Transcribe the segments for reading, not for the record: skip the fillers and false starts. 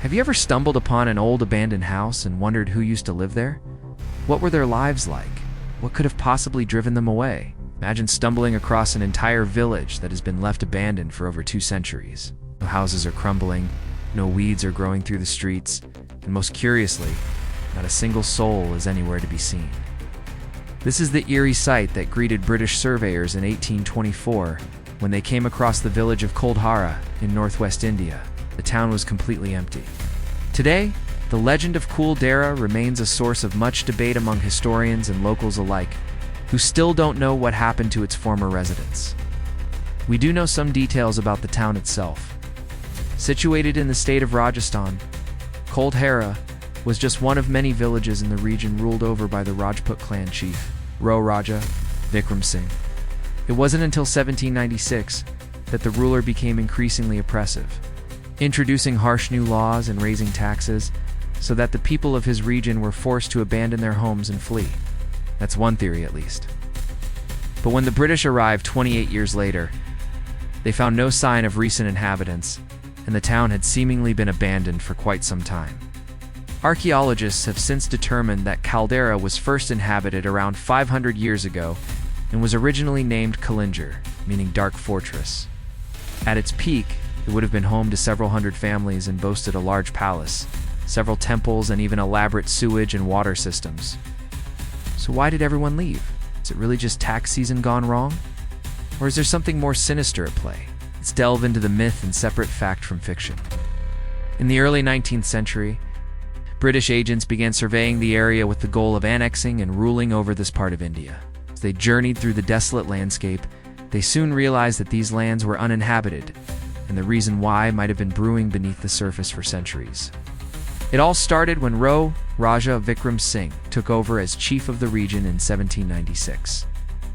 Have you ever stumbled upon an old abandoned house and wondered who used to live there? What were their lives like? What could have possibly driven them away? Imagine stumbling across an entire village that has been left abandoned for over 2 centuries. No houses are crumbling, no weeds are growing through the streets, and most curiously, not a single soul is anywhere to be seen. This is the eerie sight that greeted British surveyors in 1824 when they came across the village of Kuldhara in northwest India. The town was completely empty. Today, the legend of Kuldhara remains a source of much debate among historians and locals alike, who still don't know what happened to its former residents. We do know some details about the town itself. Situated in the state of Rajasthan, Kuldhara was just one of many villages in the region ruled over by the Rajput clan chief, Raja Vikram Singh. It wasn't until 1796 that the ruler became increasingly oppressive, introducing harsh new laws and raising taxes so that the people of his region were forced to abandon their homes and flee. That's one theory, at least. But when the British arrived 28 years later, they found no sign of recent inhabitants, and the town had seemingly been abandoned for quite some time. Archaeologists have since determined that Kuldhara was first inhabited around 500 years ago and was originally named Kuldhara, meaning dark fortress. At its peak, it would have been home to several hundred families and boasted a large palace, several temples, and even elaborate sewage and water systems. So why did everyone leave? Is it really just tax season gone wrong? Or is there something more sinister at play? Let's delve into the myth and separate fact from fiction. In the early 19th century, British agents began surveying the area with the goal of annexing and ruling over this part of India. As they journeyed through the desolate landscape, they soon realized that these lands were uninhabited, and the reason why might have been brewing beneath the surface for centuries. It all started when Raja Vikram Singh took over as chief of the region in 1796.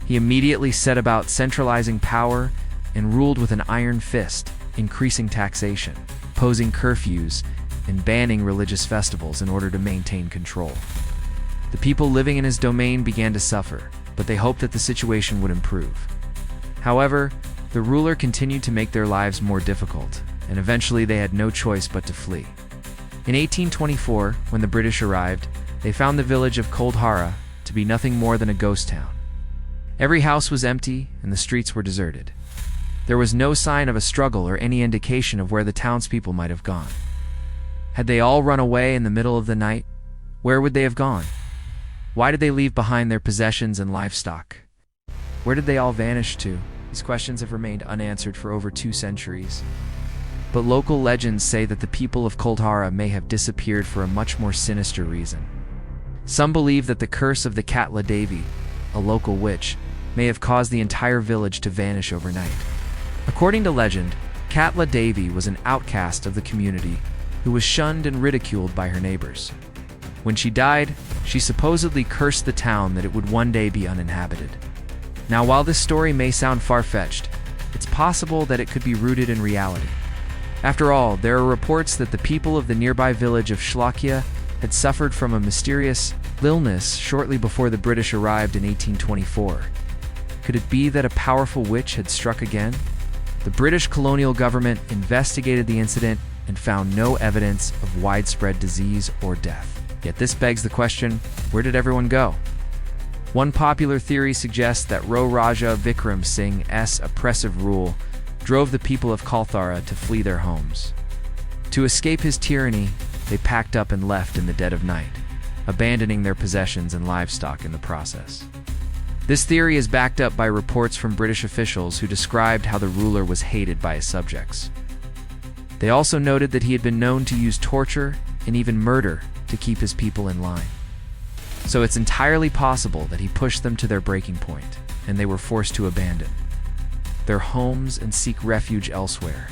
He immediately set about centralizing power and ruled with an iron fist, increasing taxation, imposing curfews, and banning religious festivals in order to maintain control. The people living in his domain began to suffer, but they hoped that the situation would improve. However, the ruler continued to make their lives more difficult, and eventually they had no choice but to flee. In 1824, when the British arrived, they found the village of Kuldhara to be nothing more than a ghost town. Every house was empty, and the streets were deserted. There was no sign of a struggle or any indication of where the townspeople might have gone. Had they all run away in the middle of the night? Where would they have gone? Why did they leave behind their possessions and livestock? Where did they all vanish to? These questions have remained unanswered for over 2 centuries. But local legends say that the people of Kuldhara may have disappeared for a much more sinister reason. Some believe that the curse of the Katla Devi, a local witch, may have caused the entire village to vanish overnight. According to legend, Katla Devi was an outcast of the community who was shunned and ridiculed by her neighbors. When she died, she supposedly cursed the town that it would one day be uninhabited. Now, while this story may sound far-fetched, it's possible that it could be rooted in reality. After all, there are reports that the people of the nearby village of Shlakia had suffered from a mysterious illness shortly before the British arrived in 1824. Could it be that a powerful witch had struck again? The British colonial government investigated the incident and found no evidence of widespread disease or death. Yet this begs the question, where did everyone go? One popular theory suggests that Raja Vikram Singh's oppressive rule drove the people of Kuldhara to flee their homes. To escape his tyranny, they packed up and left in the dead of night, abandoning their possessions and livestock in the process. This theory is backed up by reports from British officials who described how the ruler was hated by his subjects. They also noted that he had been known to use torture and even murder to keep his people in line. So it's entirely possible that he pushed them to their breaking point, and they were forced to abandon their homes and seek refuge elsewhere.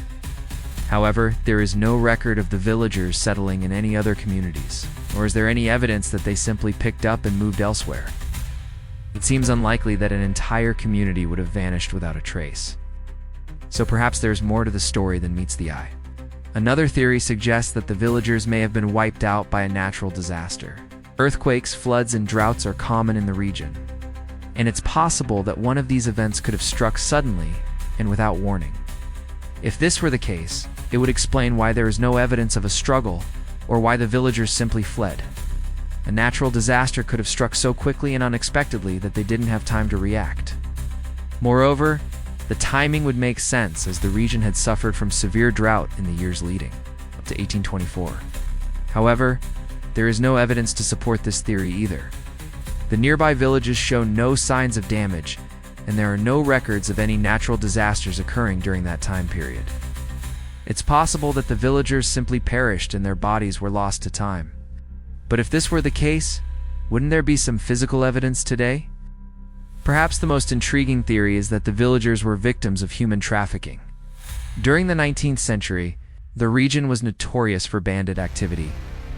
However, there is no record of the villagers settling in any other communities, nor is there any evidence that they simply picked up and moved elsewhere. It seems unlikely that an entire community would have vanished without a trace. So perhaps there's more to the story than meets the eye. Another theory suggests that the villagers may have been wiped out by a natural disaster. Earthquakes, floods, and droughts are common in the region, and it's possible that one of these events could have struck suddenly and without warning. If this were the case, It would explain why there is no evidence of a struggle, or why the villagers simply fled. A natural disaster could have struck so quickly and unexpectedly that they didn't have time to react. Moreover, the timing would make sense, as the region had suffered from severe drought in the years leading up to 1824. However, there is no evidence to support this theory either. The nearby villages show no signs of damage, and there are no records of any natural disasters occurring during that time period. It's possible that the villagers simply perished and their bodies were lost to time. But if this were the case, wouldn't there be some physical evidence today? Perhaps the most intriguing theory is that the villagers were victims of human trafficking. During the 19th century, the region was notorious for bandit activity,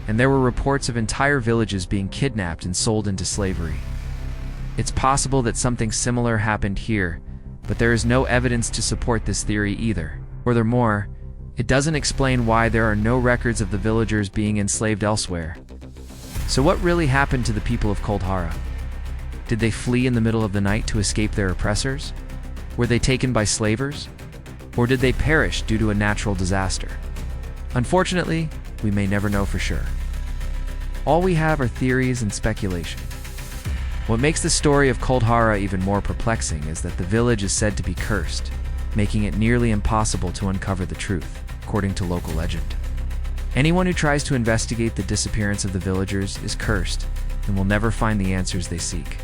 and there were reports of entire villages being kidnapped and sold into slavery. It's possible that something similar happened here, but there is no evidence to support this theory either. Furthermore, it doesn't explain why there are no records of the villagers being enslaved elsewhere. So what really happened to the people of Kuldhara? Did they flee in the middle of the night to escape their oppressors? Were they taken by slavers? Or did they perish due to a natural disaster? Unfortunately, we may never know for sure. All we have are theories and speculation. What makes the story of Kuldhara even more perplexing is that the village is said to be cursed, making it nearly impossible to uncover the truth, according to local legend. Anyone who tries to investigate the disappearance of the villagers is cursed and will never find the answers they seek.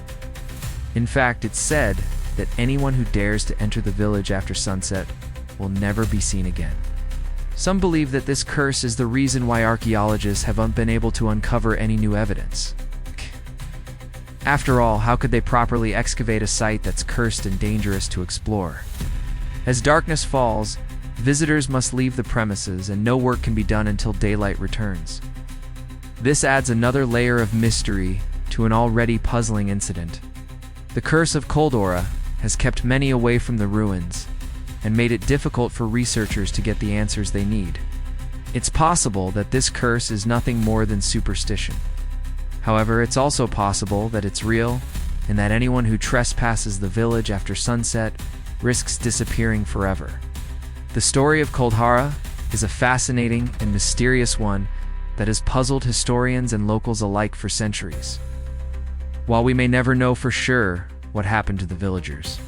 In fact, it's said that anyone who dares to enter the village after sunset will never be seen again. Some believe that this curse is the reason why archaeologists haven't been able to uncover any new evidence. After all, how could they properly excavate a site that's cursed and dangerous to explore? As darkness falls, visitors must leave the premises and no work can be done until daylight returns. This adds another layer of mystery to an already puzzling incident. The curse of Kuldhara has kept many away from the ruins and made it difficult for researchers to get the answers they need. It's possible that this curse is nothing more than superstition. However, it's also possible that it's real, and that anyone who trespasses the village after sunset risks disappearing forever. The story of Kuldhara is a fascinating and mysterious one that has puzzled historians and locals alike for centuries. While we may never know for sure what happened to the villagers,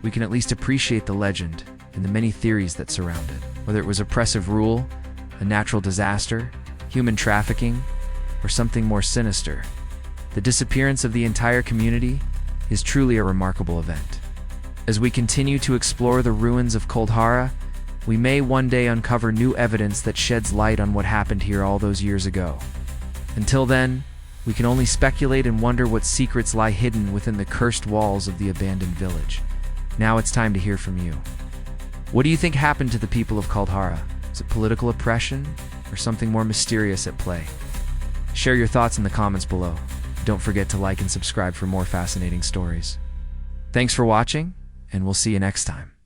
we can at least appreciate the legend and the many theories that surround it. Whether it was oppressive rule, a natural disaster, human trafficking, or something more sinister, the disappearance of the entire community is truly a remarkable event. As we continue to explore the ruins of Kuldhara, we may one day uncover new evidence that sheds light on what happened here all those years ago. Until then, we can only speculate and wonder what secrets lie hidden within the cursed walls of the abandoned village. Now it's time to hear from you. What do you think happened to the people of Kuldhara? Is it political oppression, or something more mysterious at play? Share your thoughts in the comments below. Don't forget to like and subscribe for more fascinating stories. Thanks for watching, and we'll see you next time.